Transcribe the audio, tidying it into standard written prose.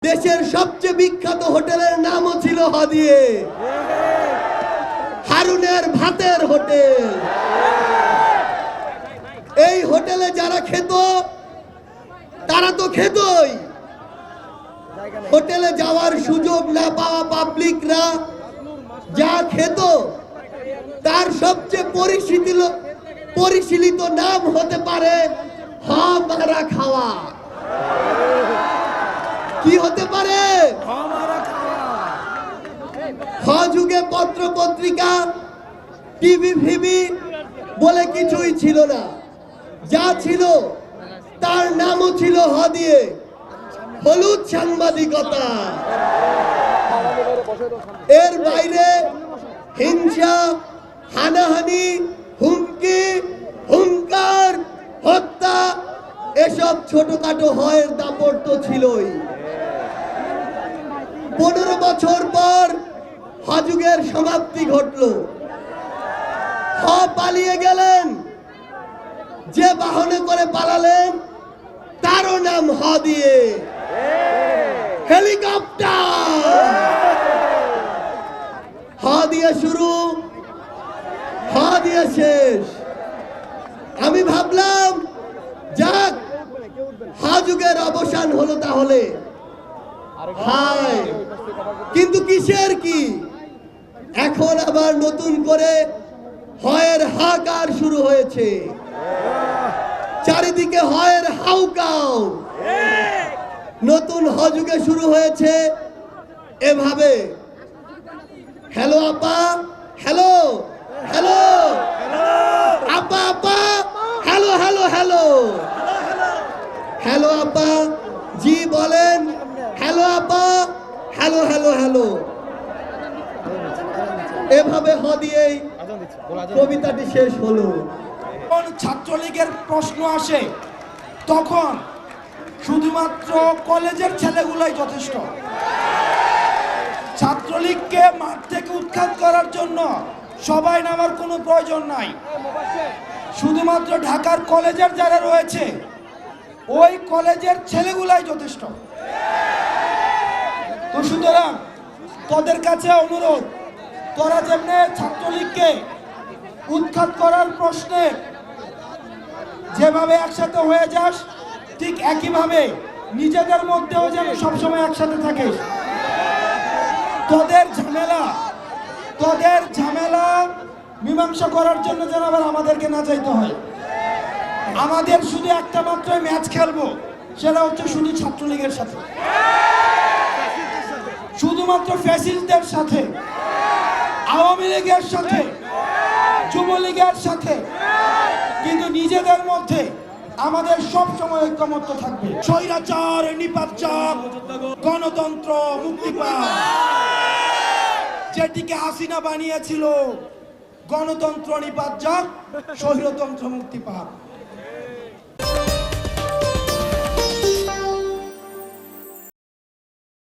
দেশের সবচেয়ে বিখ্যাত হোটেলের নামও ছিল হাদিয়ে, হারুনের ভাতের হোটেল। এই হোটেলে যারা খেত তারা তো খেতই, হোটেলে যাওয়ার সুযোগ না পাওয়া পাবলিকরা যা খেত তার সবচেয়ে পরিশীলিত নাম হতে পারে হামারা খাওয়া। কি হতে পারে? যুগে পত্র পত্রিকা, টিভি ফিভি বলে কিছুই ছিল না, যা ছিল তার নামও ছিল হাদিয়ে, হলুদ সাংবাদিকতা। এর বাইরে হিংসা, হানাহানি, হুমকি, হুঙ্কার, হত্যা এসব ছোটখাটো হয়ের দাপট তো ছিলই। 15 বছর পর যুগের সমাপ্তি ঘটল। পালিয়ে গেলেন, যে বাহনে করে পালালেন তারও নাম হাদিয়ে, হেলিকপ্টার। হাদিয়ে শুরু, হাদিয়ে শেষ। আমি ভাবলাম যাক, যুগের অবসান হলো তাহলে। হায়, কিন্তু কিসের কি? এখন আবার নতুন করে হয়ের হাহাকার শুরু হয়েছে, চারিদিকে হয়ের হাউকাউ। নতুন যুগে শুরু হয়েছে এভাবে, হ্যালো আপা, হ্যালো হ্যালো, আপা আপা, হ্যালো হ্যালো হ্যালো, হ্যালো আপা জি বলেন, হ্যালো আপা, হ্যালো হ্যালো হ্যালো। এভাবে হাদিয়েই কবিতাটি শেষ হলো। ছাত্রলীগের প্রশ্ন আসে তখন শুধুমাত্র কলেজের ছেলেগুলাই যথেষ্ট। ছাত্রলীগকে মাঠ থেকে উৎখাত করার জন্য সবাই নামার কোনো প্রয়োজন নাই। শুধুমাত্র ঢাকার কলেজের যারা রয়েছে ওই কলেজের ছেলেগুলাই যথেষ্ট। তো সুতরাং তোদের কাছে অনুরোধ, তোরা যেমনি ছাত্রলীগকে উৎখাত করার প্রশ্নে যেভাবে একসাথে হয়ে যাস, ঠিক একইভাবে নিজেদের মধ্যেও যেন সবসময় একসাথে থাকিস। তোদের ঝামেলা মীমাংসা করার জন্য যেন আবার আমাদেরকে না চাইতে হয়। আমাদের শুধু একটা মাত্র ম্যাচ খেলবো, সেটা হচ্ছে শুধু ছাত্রলীগের সাথে, শুধুমাত্র ফ্যাসিস্টদের সাথে, আওয়ামী লীগের সাথে, যুবলীগের সাথে, কিন্তু নিজেদের মধ্যে আমাদের সব সময় ঐক্যমত্য থাকবে। স্বৈরাচার, নিপাচার, গণতন্ত্র মুক্তি পায়, যেটিকে হাসিনা বানিয়েছিল গণতন্ত্র নিপাত যাক, স্বৈরতন্ত্র মুক্তি পাক।